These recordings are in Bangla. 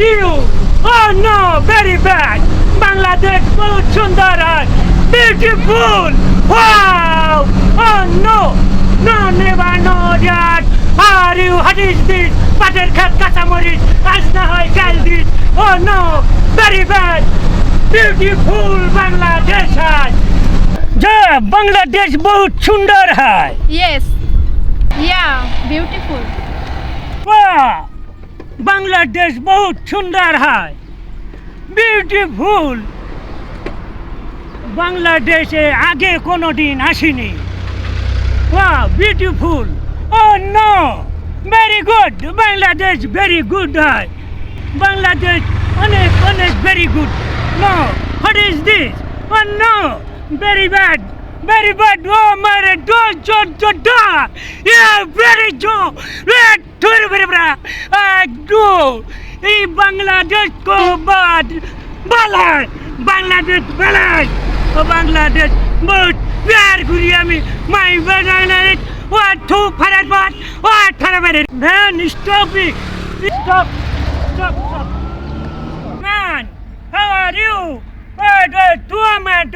you? Oh no, very bad. Bangladesh बहुत सुंदर है, beautiful. Wow. Oh no, no, never know that. How are you? What is this? Pater khat kasamoris. As na hoy kal this. Oh no, very bad. Beautiful Bangladesh है. जो बांग्लादेश बहुत सुंदर है. Yes. Yeah, beautiful. वाह, बांग्लादेश बहुत सुंदर है, ब्यूटीफुल. बांग्लादेशे आगे कोनो दिन আসিনি. वाह, beautiful. Oh no, very good. Bangladesh very good है. बांग्लादेश अनेक अनेक very good. No, what is this? Oh no, very bad. Very bad. Oh my God, yeah, very good. Do. ये बांग्लादेश को बाद बालाय, बांग्लादेश बालाय. बांग्लादेश बहुत प्यार करिया में माय बांग्लादेश. What two फरक बात? What फरक बात? Man, stop it. Stop. Man, how are you? Two man,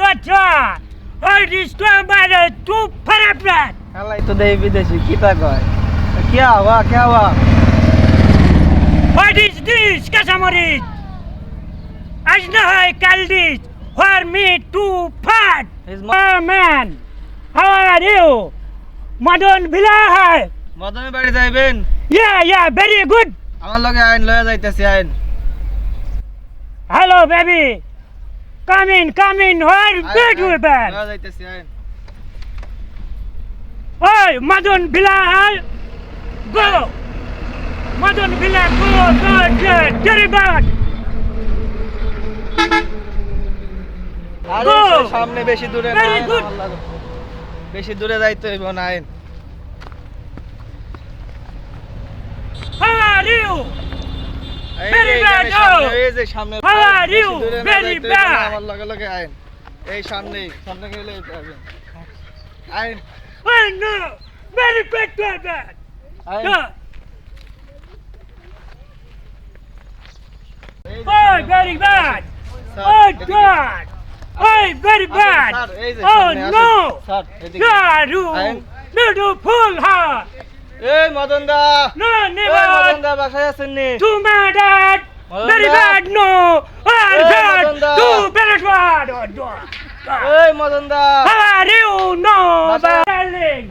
What is two फरक बात? খালাই তো দেই বিদেশি কিতা কয় क्या हुआ What is this, Kasamoris? As na hoy kal this. For me to fat. His Oh man, how are you? Madon Villa hai. মদনের বাড়ি যাইবেন Yeah, very good. আমার লগে আইন লয়া যাইতেছি আইন Hello, baby. Come in. Where bed we bed? লয়া যাইতেছি আইন Hey, Madon Villa hai. Go. Madon Villa, go. Very bad. আরে Go. সেই সামনে বেশি দূরে না Very আইন, good. আমার লাগে। বেশি দূরে যাইতে হইব না আইন How are you? এই Very যে bad, সামনে, oh. এই যে সামনে How are বেশি you? দূরে না Very যাইতে হইব না, bad. আমার লগে আইন এই সামনে গেলে যাবেন আইন Oh no, very bad. আইন Yeah. Oh, very bad. Sir, Oh এদিকে। God. Oh, very bad. Sir, এই যে Oh সামনে আসেন। no. স্যার, এদিকে। Yeah, you আইন। beautiful heart. এই মদন দা No, এই never. মদন দা বাসায় আছেন নি Too mad at. Very Madanda. bad. No. Oh Hey, God. Madanda. Too very bad. Oh God. এই মদন দা How are you? No, Basa. darling.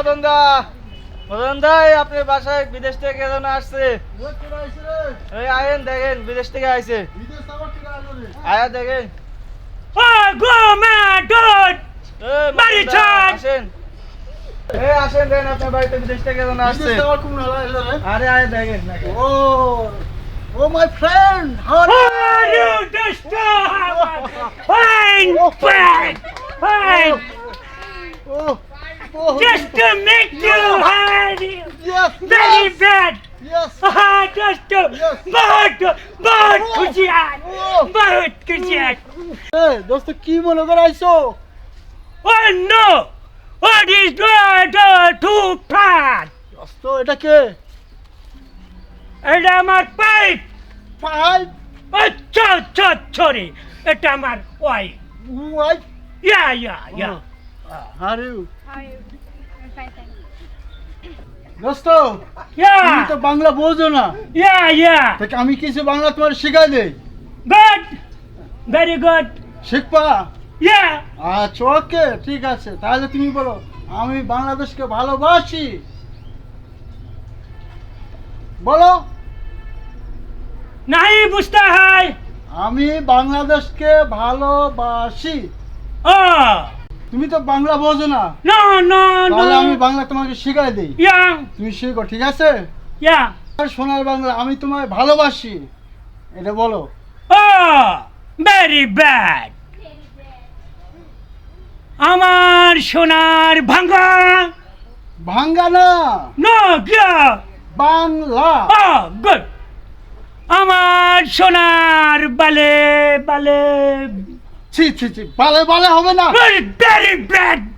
Madan দা এই আপনার বাসায় বিদেশ থেকে কেজন আসছে এই আয়েন দেখেন বিদেশ থেকে আইছে আয়া দেখেন Oh, go man, dude. এই বাড়ি মদন দা, ছাড়। আসেন এই আসেন দেখেন আপনার বাড়িতে বিদেশ থেকে কেজন আসছে আরে আয়া দেখেন Oh, my friend, how are you? Oh, you disturb! Fine. Oh, oh, Just to make you hard. yes, Very bad. yes. Just to बहुत खुशी है. बहुत खुशी है. Hey, দোস্ত কি মনে করে আইছো? Oh no! What is the too bad? দোস্ত এটা কে? এটা আমার পাইপ. পাইপ? Sorry. এটা আমার wife. Wife? Yeah. How are you? How are you? I'm fine, thank you. দোস্ত তুমি তো Yeah. বাংলা বোঝো না Yeah. তাকে আমি কিছু বাংলা তোমার শেখাই দেই Good. Very good. শিখবা Yeah. আচ্ছা ওকে ঠিক আছে তাহলে তুমি বলো আমি বাংলাদেশকে ভালোবাসি বলো नहीं बुझता है. আমি বাংলাদেশকে ভালোবাসি Oh. তুমি তো বাংলা বোঝো না No. তাহলে আমি বাংলা তোমাকে শেখাই দেই Yeah. তুমি শেখো ঠিক আছে Yeah. আর সোনার বাংলা আমি তোমায় ভালোবাসি এটা বলো Oh. Very bad. আমার সোনার ভাঙা. ভাঙ্গা না No. Yeah. Bangla Oh. Good. আমার সোনার বালে ছি বালে বালে হবে না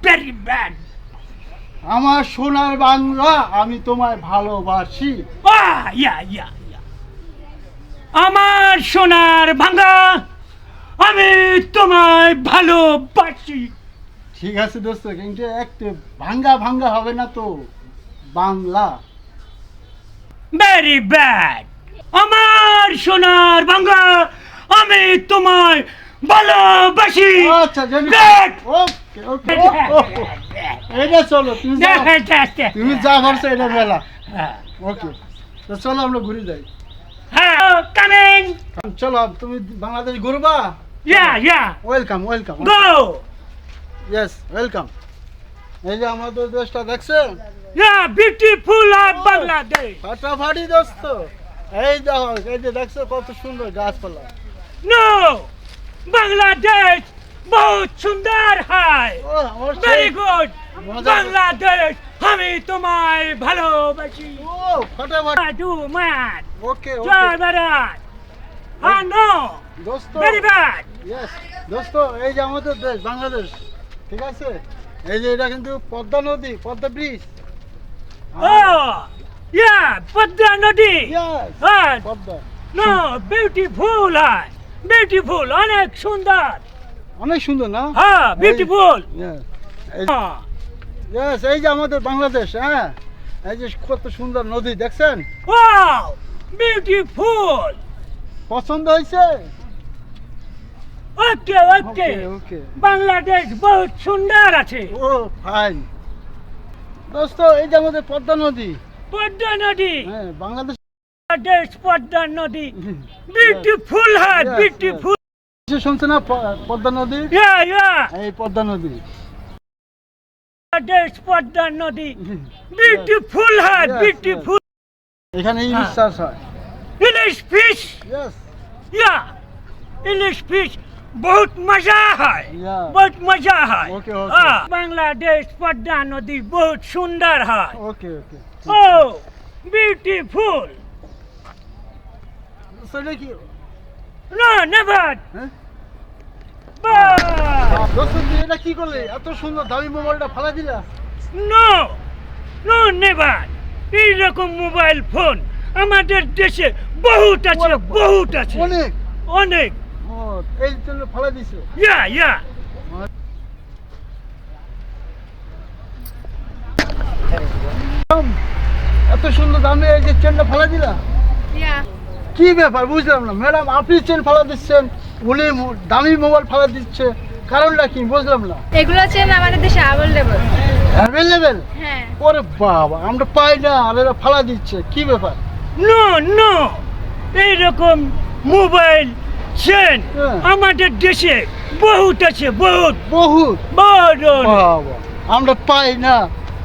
very bad. আমার সোনার বাংলা আমি তোমায় ভালোবাসি Yeah. আমার সোনার ভাঙ্গা আমি তোমায় ভালোবাসি। ঠিক আছে দোস্ত, কিন্তু একটু ভাঙ্গা ভাঙ্গা হবে না তো, বাংলা। Very bad. আমার সোনার ভাঙ্গা আমি তোমায় ভালোবাসি। আচ্ছা জানি। Good. ওকে ওকে এটা চলো, তুমি যা ভাবছো এটা মেলা। ওকে, তো চলো আমরা ঘুরে যাই। কামিং। চলো, তুমি বাংলাদেশ ঘুরবা? Yeah welcome welcome. Go. Yes welcome. এই যে আমাদের দেশটা দেখছেন, ইয়া বিউটিফুল অফ বাংলাদেশ। ফাটাফাটি দোস্ত। এই দেখো, এই যে দেখছো কত সুন্দর গাছপালা। নো, বাংলাদেশ বহুত সুন্দর হয়। ও আমার ভেরি গুড। মজা। বাংলাদেশ আমি তোমায় ভালোবাসি। ও ফাটাফাটি। ডু ম্যান। Okay Joy okay Bharat. হ্যাঁ নো, দোস্ত। Very bad. ইয়েস দোস্ত, এই যে আমাদের দেশ বাংলাদেশ, ঠিক আছে? এই যে এটা কিন্তু পদ্মা নদী, পদ্মা ব্রিজ। ও ইয়া পদ্মা নদী। ইয়েস হ্যাঁ পদ্মা। নো, বিউটিফুল হয়, বিউটিফুল, অনেক সুন্দর। অনেক সুন্দর না? হ্যাঁ বিউটিফুল। ইয়েস, এই যে আমাদের বাংলাদেশ, হ্যাঁ, এই যে কত সুন্দর নদী দেখছেন? Wow, beautiful. পছন্দ হয়েছে? ওকে ওকে। ওকে। বাংলাদেশ বহুত সুন্দর আছে। ও ফাইন দোস্ত, এই যে আমাদের পদ্মা নদী, পদ্মা নদী। হ্যাঁ, বাংলাদেশ। বাংলাদেশ পদ্মা নদী বিউটিফুল হয়, Yes, বিউটিফুল। শুনছে না পদ্মা নদী? ইয়া এই পদ্মা নদী। বাংলাদেশ পদ্মা নদী বিউটিফুল হয়, Yes, বিউটিফুল। এখানে ইলিশ চাষ হয়। ইলিশ ফিশ। ইয়েস ইয়া ইলিশ ফিশ বহুত মজা হয়, Yeah. বহুত মজা হয়। Okay, okay. হ্যাঁ, বাংলাদেশ পদ্মা নদী বহুত সুন্দর হয়। Okay okay. Oh beautiful. সেটা কি? No never. হ্যাঁ? বাহ। দোস্ত, তুই এটা কি করলি? এত সুন্দর দামি মোবাইলটা ফালা দিলা? No no never. এইরকম মোবাইল ফোন আমাদের দেশে বহুত আছে, বহুত আছে, অনেক। অনেক। ও, এই জন্য ফালা দিছে। ইয়া এত সুন্দর দামে এই যে চেনটা ফালা দিলা? ইয়া কি ব্যাপার বুঝলাম না ম্যাডাম, আপনি চেন ফালা দিচ্ছেন, উনি দামি মোবাইল ফালা দিচ্ছে, কারণটা কি বুঝলাম না। এগুলো চেন আমাদের দেশে অ্যাভেলেবল। অ্যাভেলেবেল? হ্যাঁ। ওরে বাবা, আমরা পাই না আর এরা ফালা দিচ্ছে, কি ব্যাপার? নো নো, এইরকম মোবাইল চেন হ্যাঁ। আমাদের দেশে বহুত আছে, বহুত বহুত। বহুত। বাবা, আমরা পাই না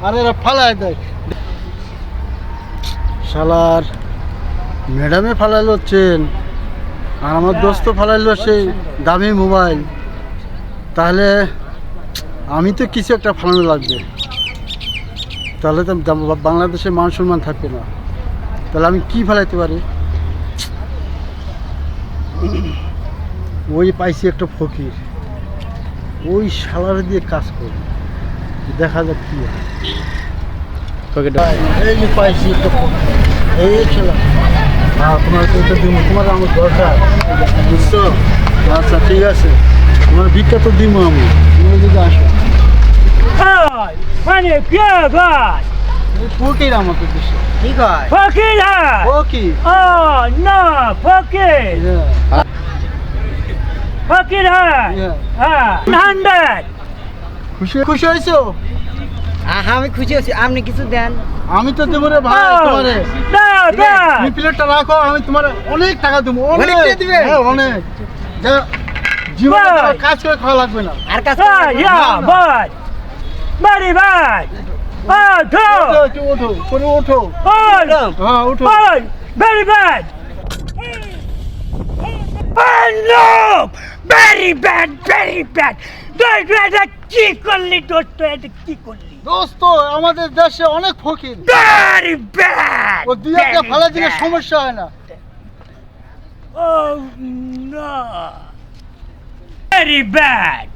আর এরা ফালায় দেয়। শালার ম্যাডামে ফালাইলো চেন আর আমার দোস্ত ফালাইলো সেই দামি মোবাইল, তাহলে আমি তো কিছু একটা ফালানো লাগবে, তাহলে তো বাংলাদেশের মান সম্মান থাকবে না। তাহলে আমি কি ফালাইতে পারি? ওই পাইছি একটা ফকির, ওই শালার দিয়ে কাজ করি, দেখা যাক কি হয়। এই যে পাইছি একটা ফকির, এই ছেলে। হ্যাঁ, তোমার তো এটা দিব, তোমার আমার দরকার, বুঝছো? আচ্ছা ঠিক আছে, তোমার ভিক্ষা তো দিব আমি, তুমি যদি আসো। হাই মানে কে ভাই? এই ফকির আমাদের দেশে। ঠিক হয়। ফকির হয়। ফকির। ও না, ফকির Yeah, ফকির হয়। yeah. হ্যাঁ 100। খুশি খুশি হয়েছো? আমি খুশি আছি, আপনি কিছু দেন। আমি তো দেবো রে ভাই তোমারে। তুমি প্লেটটা রাখো, আমি তোমার অনেক টাকা দেবো। অনেক টাকা দিবে? হ্যাঁ, অনেক। যা, জীবনে ভাই। তোমার কাজ করে খাওয়া লাগবে না। আর কাছে ইয়া ভাই, বাড়ি ভাই। ওঠো, একটু ওঠো, করে ওঠো। হ্যাঁ, ওঠো। Very bad. Oh no! Very bad, very bad. এটা কি করলি দোস্ত? এটা কি করলি? দোস্ত, আমাদের দেশে অনেক ফকির, Very bad. ও দুই একটা ফালা দিলে সমস্যা হয় না। Oh no! Very bad.